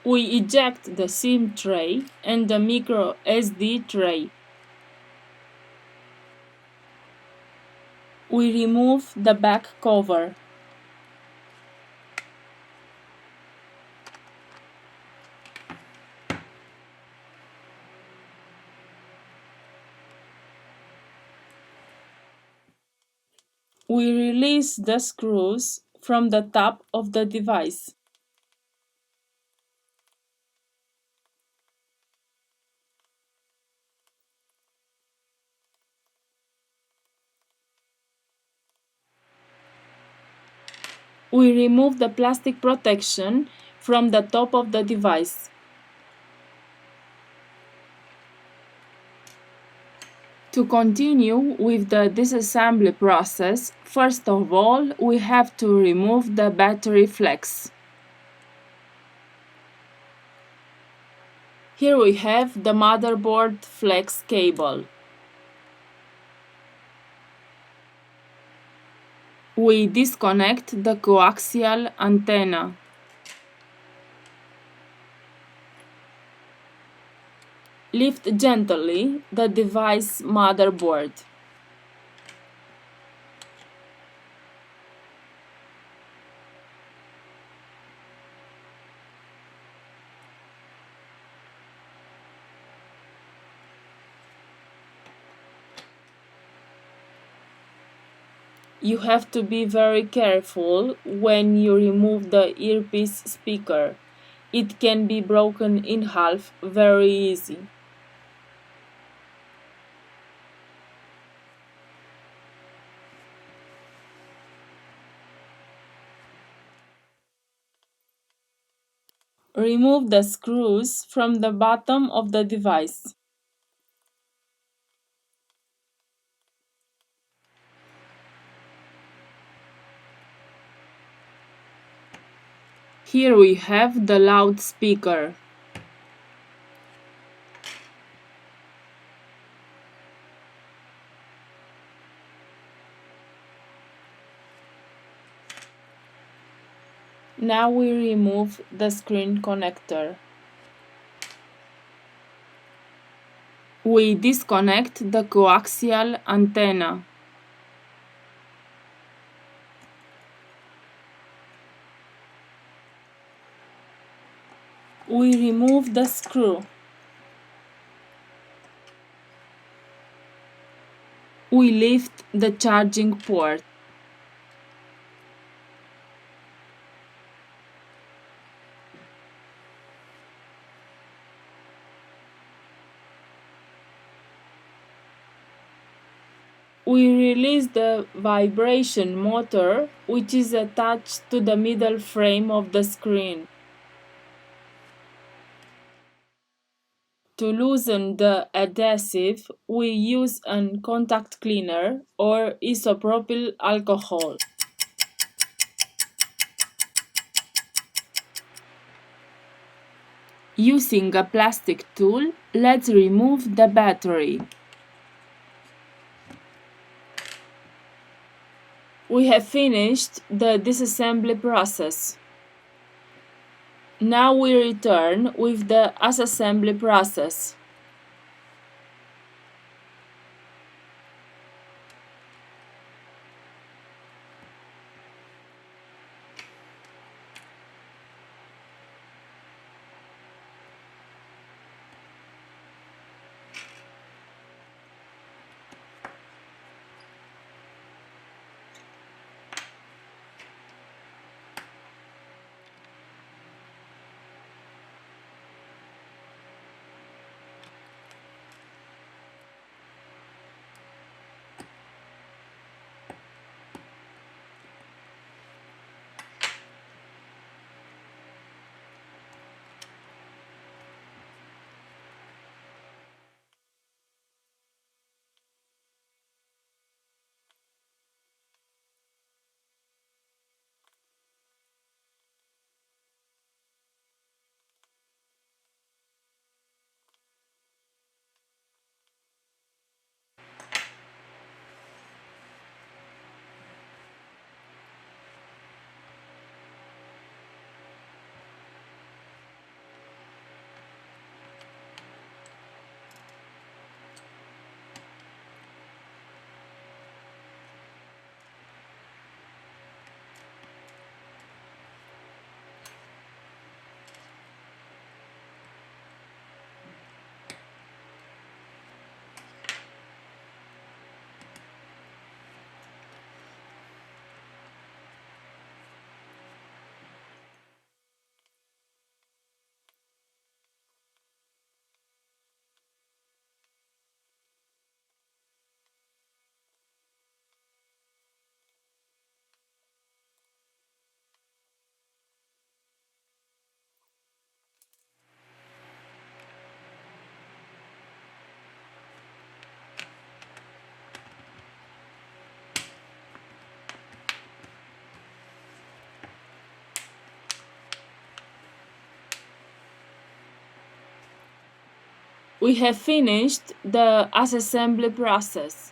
We eject the SIM tray and the micro SD tray. We remove the back cover. We release the screws from the top of the device. We remove the plastic protection from the top of the device. To continue with the disassembly process, first of all, we have to remove the battery flex. Here we have the motherboard flex cable. We disconnect the coaxial antenna. Lift gently the device motherboard. You have to be very careful when you remove the earpiece speaker. It can be broken in half very easy. Remove the screws from the bottom of the device. Here we have the loudspeaker. Now we remove the screen connector. We disconnect the coaxial antenna. We remove the screw. We lift the charging port. We release the vibration motor, which is attached to the middle frame of the screen. To loosen the adhesive, we use a contact cleaner or isopropyl alcohol. Using a plastic tool, let's remove the battery. We have finished the disassembly process. Now we return with the assembly process. We have finished the assembly process.